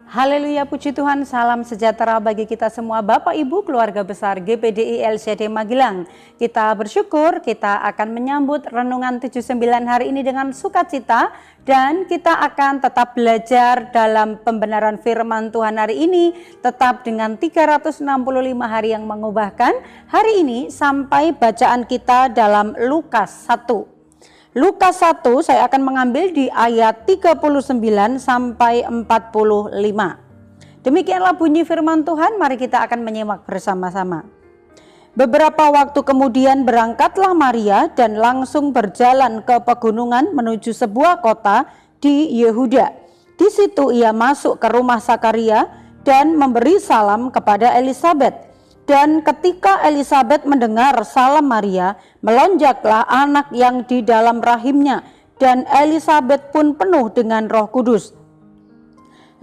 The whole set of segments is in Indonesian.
Haleluya, puji Tuhan, salam sejahtera bagi kita semua Bapak Ibu keluarga besar GPDI LCD Magelang. Kita bersyukur kita akan menyambut renungan 79 hari ini dengan sukacita dan kita akan tetap belajar dalam pembenaran firman Tuhan hari ini tetap dengan 365 hari yang mengubahkan. Hari ini sampai bacaan kita dalam Lukas 1. Lukas 1 saya akan mengambil di ayat 39 sampai 45. Demikianlah bunyi firman Tuhan, mari kita akan menyimak bersama-sama. Beberapa waktu kemudian berangkatlah Maria dan langsung berjalan ke pegunungan menuju sebuah kota di Yehuda. Di situ ia masuk ke rumah Sakaria dan memberi salam kepada Elisabet. Dan ketika Elisabet mendengar salam Maria, melonjaklah anak yang di dalam rahimnya, dan Elisabet pun penuh dengan Roh Kudus.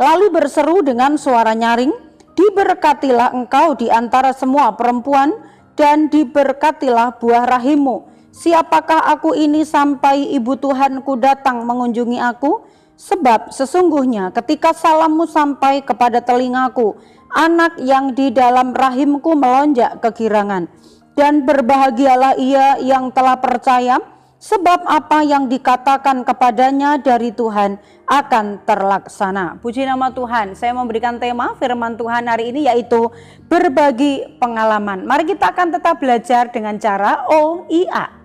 Lalu berseru dengan suara nyaring, "Diberkatilah engkau di antara semua perempuan, dan diberkatilah buah rahimmu. Siapakah aku ini sampai ibu Tuhanku datang mengunjungi aku? Sebab sesungguhnya ketika salammu sampai kepada telingaku, anak yang di dalam rahimku melonjak kegirangan. Dan berbahagialah ia yang telah percaya, sebab apa yang dikatakan kepadanya dari Tuhan akan terlaksana." Puji nama Tuhan. Saya memberikan tema firman Tuhan hari ini yaitu berbagi pengalaman. Mari kita akan tetap belajar dengan cara OIA.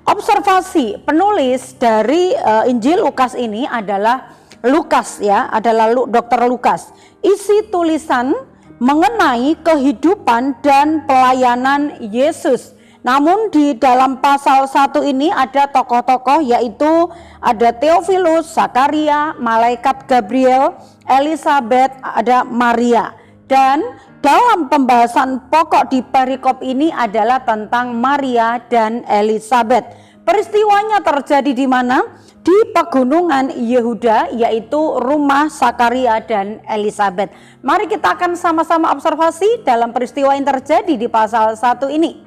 Observasi penulis dari Injil Lukas ini adalah Lukas, ya, adalah Dr. Lukas. Isi tulisan mengenai kehidupan dan pelayanan Yesus. Namun di dalam pasal 1 ini ada tokoh-tokoh, yaitu ada Theophilus, Sakaria, malaikat Gabriel, Elisabet, ada Maria. Dan dalam pembahasan pokok di perikop ini adalah tentang Maria dan Elisabet. Peristiwanya terjadi di mana? Di pegunungan Yehuda, yaitu rumah Sakaria dan Elisabet. Mari kita akan sama-sama observasi dalam peristiwa yang terjadi di pasal 1 ini.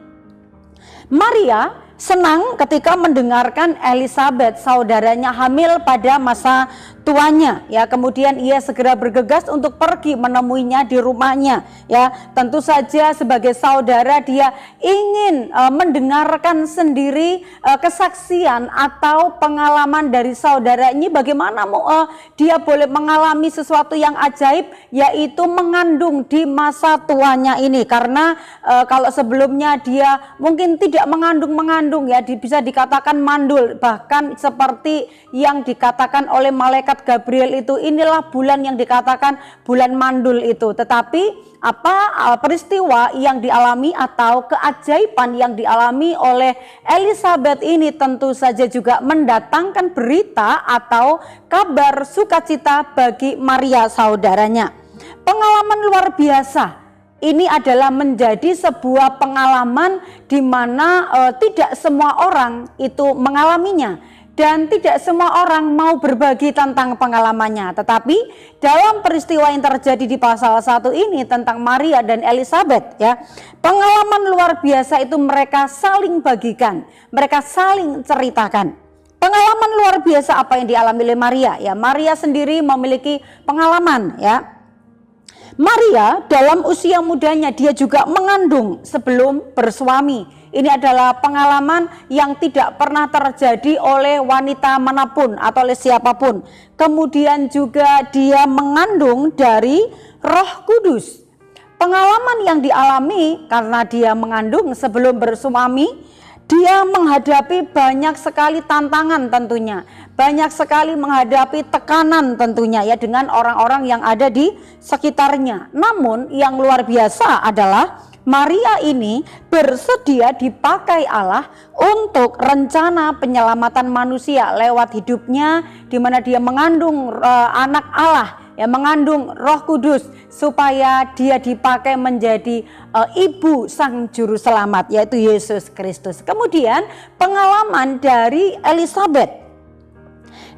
Maria senang ketika mendengarkan Elisabet, saudaranya, hamil pada masa tuanya, ya. Kemudian ia segera bergegas untuk pergi menemuinya di rumahnya, ya. Tentu saja sebagai saudara dia ingin mendengarkan sendiri kesaksian atau pengalaman dari saudara ini, bagaimana dia boleh mengalami sesuatu yang ajaib, yaitu mengandung di masa tuanya ini. Karena kalau sebelumnya dia mungkin tidak mengandung ya, bisa dikatakan mandul, bahkan seperti yang dikatakan oleh malaikat Gabriel itu, inilah bulan yang dikatakan bulan mandul itu. Tetapi peristiwa yang dialami atau keajaiban yang dialami oleh Elisabet ini tentu saja juga mendatangkan berita atau kabar sukacita bagi Maria saudaranya. Pengalaman luar biasa. Ini adalah menjadi sebuah pengalaman di mana tidak semua orang itu mengalaminya dan tidak semua orang mau berbagi tentang pengalamannya. Tetapi dalam peristiwa yang terjadi di pasal 1 ini tentang Maria dan Elisabet, ya, pengalaman luar biasa itu mereka saling bagikan, mereka saling ceritakan. Pengalaman luar biasa apa yang dialami oleh Maria? Ya, Maria sendiri memiliki pengalaman, ya. Maria dalam usia mudanya dia juga mengandung sebelum bersuami. Ini adalah pengalaman yang tidak pernah terjadi oleh wanita manapun atau oleh siapapun. Kemudian juga dia mengandung dari Roh Kudus. Pengalaman yang dialami karena dia mengandung sebelum bersuami, dia menghadapi banyak sekali tantangan tentunya. Banyak sekali menghadapi tekanan tentunya, ya, dengan orang-orang yang ada di sekitarnya. Namun yang luar biasa adalah Maria ini bersedia dipakai Allah untuk rencana penyelamatan manusia lewat hidupnya, di mana dia mengandung anak Allah, ya, mengandung Roh Kudus, supaya dia dipakai menjadi ibu sang juru selamat, yaitu Yesus Kristus. Kemudian pengalaman dari Elisabet.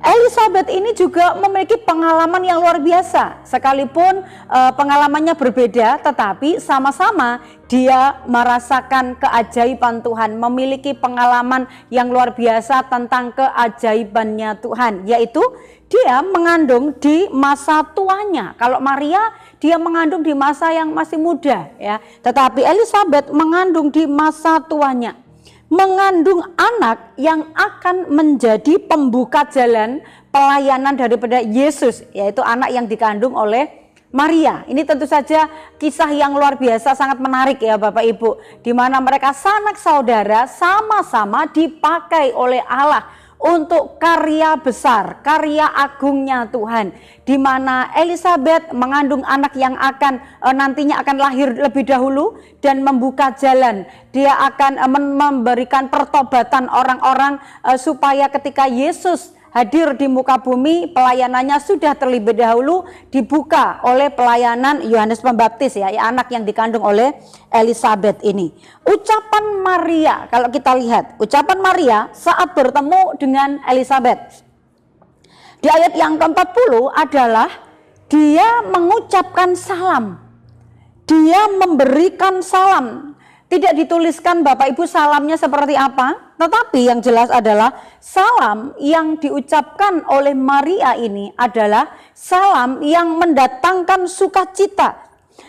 Elizabeth ini juga memiliki pengalaman yang luar biasa. Sekalipun pengalamannya berbeda, tetapi sama-sama dia merasakan keajaiban Tuhan, memiliki pengalaman yang luar biasa tentang keajaibannya Tuhan, yaitu dia mengandung di masa tuanya. Kalau Maria dia mengandung di masa yang masih muda ya, tetapi Elizabeth mengandung di masa tuanya, mengandung anak yang akan menjadi pembuka jalan pelayanan daripada Yesus, yaitu anak yang dikandung oleh Maria. Ini tentu saja kisah yang luar biasa, sangat menarik ya Bapak Ibu, di mana mereka sanak saudara sama-sama dipakai oleh Allah untuk karya besar, karya agungnya Tuhan, di mana Elizabeth mengandung anak yang akan nantinya akan lahir lebih dahulu dan membuka jalan. Dia akan memberikan pertobatan orang-orang supaya ketika Yesus hadir di muka bumi, pelayanannya sudah terlebih dahulu dibuka oleh pelayanan Yohanes Pembaptis ya, anak yang dikandung oleh Elizabeth ini. Ucapan Maria, kalau kita lihat ucapan Maria saat bertemu dengan Elizabeth di ayat yang ke-40 adalah dia mengucapkan salam, dia memberikan salam. Tidak dituliskan Bapak Ibu salamnya seperti apa, tetapi yang jelas adalah salam yang diucapkan oleh Maria ini adalah salam yang mendatangkan sukacita,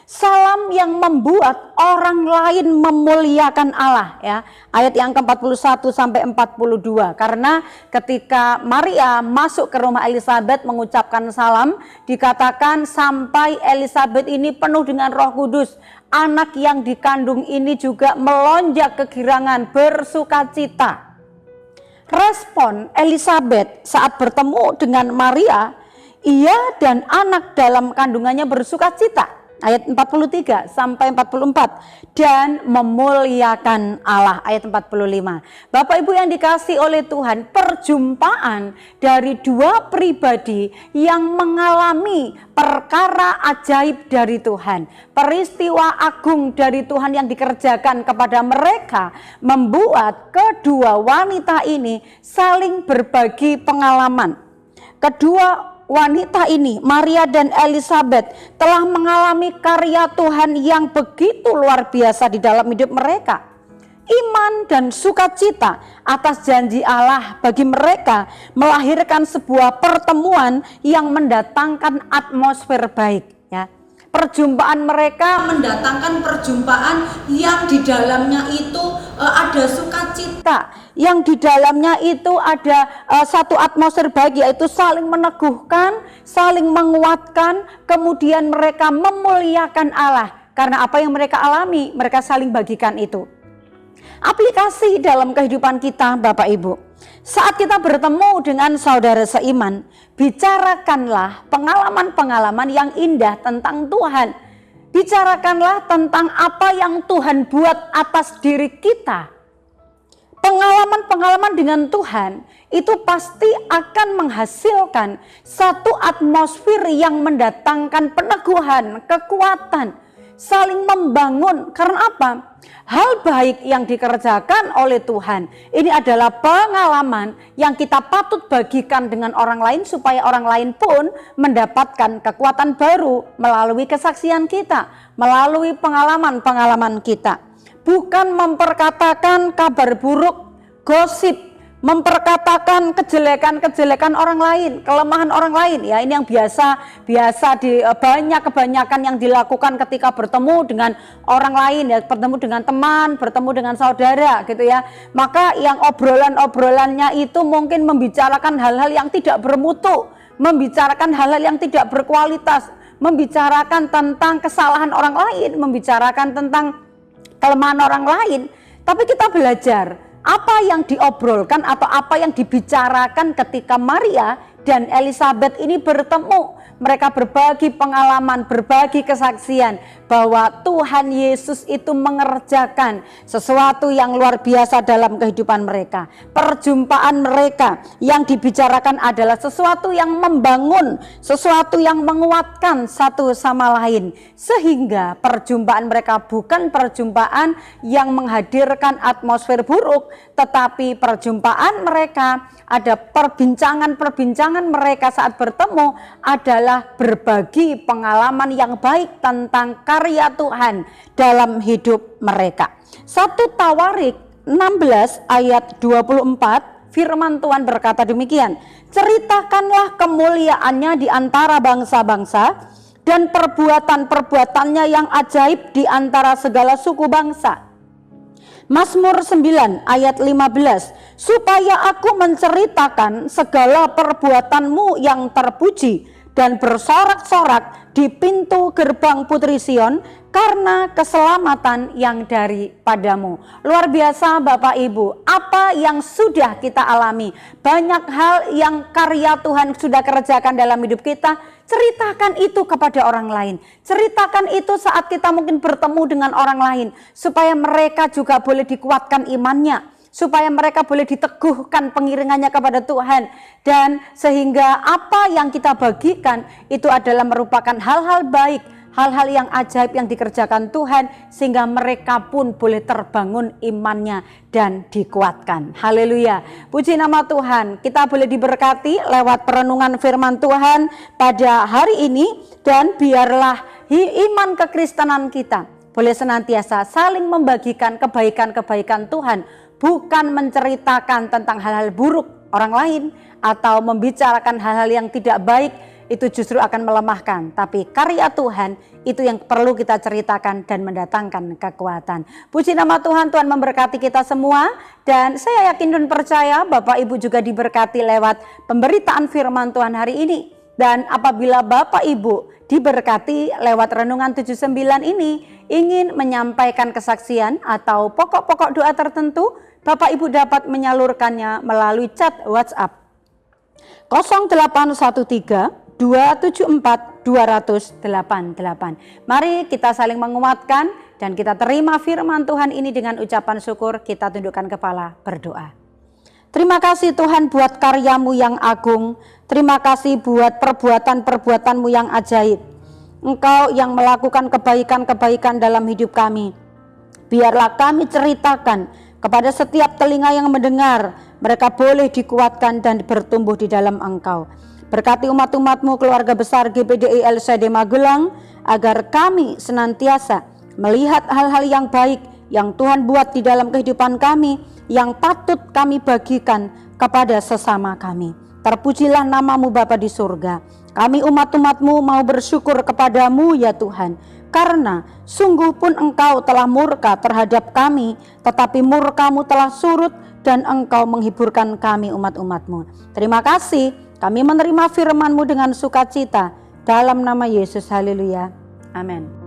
salam yang membuat orang lain memuliakan Allah ya. Ayat yang ke-41 sampai 42. Karena ketika Maria masuk ke rumah Elizabeth mengucapkan salam, dikatakan sampai Elizabeth ini penuh dengan Roh Kudus. Anak yang dikandung ini juga melonjak kegirangan, bersukacita. Respon Elizabeth saat bertemu dengan Maria, ia dan anak dalam kandungannya bersukacita. Ayat 43 sampai 44, dan memuliakan Allah. Ayat 45. Bapak Ibu yang dikasihi oleh Tuhan, perjumpaan dari dua pribadi yang mengalami perkara ajaib dari Tuhan, peristiwa agung dari Tuhan yang dikerjakan kepada mereka, membuat kedua wanita ini saling berbagi pengalaman. Kedua wanita ini, Maria dan Elizabeth, telah mengalami karya Tuhan yang begitu luar biasa di dalam hidup mereka. Iman dan sukacita atas janji Allah bagi mereka melahirkan sebuah pertemuan yang mendatangkan atmosfer baik ya. Perjumpaan mereka mendatangkan perjumpaan yang di dalamnya itu ada sukacita, yang di dalamnya itu ada satu atmosfer baik, yaitu saling meneguhkan, saling menguatkan, kemudian mereka memuliakan Allah. Karena apa yang mereka alami, mereka saling bagikan itu. Aplikasi dalam kehidupan kita Bapak Ibu, saat kita bertemu dengan saudara seiman, bicarakanlah pengalaman-pengalaman yang indah tentang Tuhan. Bicarakanlah tentang apa yang Tuhan buat atas diri kita. Pengalaman-pengalaman dengan Tuhan itu pasti akan menghasilkan satu atmosfer yang mendatangkan peneguhan, kekuatan, saling membangun. Karena apa? Hal baik yang dikerjakan oleh Tuhan ini adalah pengalaman yang kita patut bagikan dengan orang lain, supaya orang lain pun mendapatkan kekuatan baru melalui kesaksian kita, melalui pengalaman-pengalaman kita. Bukan memperkatakan kabar buruk, gosip, memperkatakan kejelekan-kejelekan orang lain, kelemahan orang lain ya. Ini yang biasa di kebanyakan yang dilakukan ketika bertemu dengan orang lain ya, bertemu dengan teman, bertemu dengan saudara gitu ya. Maka yang obrolannya itu mungkin membicarakan hal-hal yang tidak bermutu, membicarakan hal-hal yang tidak berkualitas, membicarakan tentang kesalahan orang lain, membicarakan tentang kelemahan orang lain. Tapi kita belajar apa yang diobrolkan atau apa yang dibicarakan ketika Maria dan Elizabeth ini bertemu. Mereka berbagi pengalaman, berbagi kesaksian bahwa Tuhan Yesus itu mengerjakan sesuatu yang luar biasa dalam kehidupan mereka. Perjumpaan mereka yang dibicarakan adalah sesuatu yang membangun, sesuatu yang menguatkan satu sama lain. Sehingga perjumpaan mereka bukan perjumpaan yang menghadirkan atmosfer buruk, tetapi perjumpaan mereka, ada perbincangan-perbincangan mereka saat bertemu adalah berbagi pengalaman yang baik tentang karya Tuhan dalam hidup mereka. 1 Tawarik 16 ayat 24, firman Tuhan berkata demikian, ceritakanlah kemuliaannya di antara bangsa-bangsa dan perbuatan-perbuatannya yang ajaib di antara segala suku bangsa. Mazmur 9 ayat 15, supaya aku menceritakan segala perbuatanmu yang terpuji dan bersorak-sorak di pintu gerbang Putri Sion karena keselamatan yang daripadamu. Luar biasa Bapak Ibu, apa yang sudah kita alami, banyak hal yang karya Tuhan sudah kerjakan dalam hidup kita. Ceritakan itu kepada orang lain, ceritakan itu saat kita mungkin bertemu dengan orang lain, supaya mereka juga boleh dikuatkan imannya, supaya mereka boleh diteguhkan pengiringannya kepada Tuhan, dan sehingga apa yang kita bagikan itu adalah merupakan hal-hal baik, hal-hal yang ajaib yang dikerjakan Tuhan, sehingga mereka pun boleh terbangun imannya dan dikuatkan. Haleluya, puji nama Tuhan. Kita boleh diberkati lewat perenungan firman Tuhan pada hari ini, dan biarlah iman kekristenan kita boleh senantiasa saling membagikan kebaikan-kebaikan Tuhan, bukan menceritakan tentang hal-hal buruk orang lain atau membicarakan hal-hal yang tidak baik. Itu justru akan melemahkan, tapi karya Tuhan itu yang perlu kita ceritakan dan mendatangkan kekuatan. Puji nama Tuhan, Tuhan memberkati kita semua, dan saya yakin dan percaya Bapak Ibu juga diberkati lewat pemberitaan firman Tuhan hari ini. Dan apabila Bapak Ibu diberkati lewat renungan 79 ini, ingin menyampaikan kesaksian atau pokok-pokok doa tertentu, Bapak Ibu dapat menyalurkannya melalui chat WhatsApp 0813 274 288. Mari kita saling menguatkan dan kita terima firman Tuhan ini dengan ucapan syukur. Kita tundukkan kepala berdoa. Terima kasih Tuhan buat karyamu yang agung. Terima kasih buat perbuatan-perbuatanmu yang ajaib. Engkau yang melakukan kebaikan-kebaikan dalam hidup kami. Biarlah kami ceritakan kepada setiap telinga yang mendengar. Mereka boleh dikuatkan dan bertumbuh di dalam Engkau. Berkati umat-umatmu, keluarga besar GPDI LCD Magelang, agar kami senantiasa melihat hal-hal yang baik yang Tuhan buat di dalam kehidupan kami, yang patut kami bagikan kepada sesama kami. Terpujilah namamu Bapa di surga. Kami umat-umatmu mau bersyukur kepadamu ya Tuhan, karena sungguh pun Engkau telah murka terhadap kami, tetapi murkamu telah surut dan Engkau menghiburkan kami umat-umatmu. Terima kasih. Kami menerima firman-Mu dengan sukacita dalam nama Yesus. Haleluya. Amin.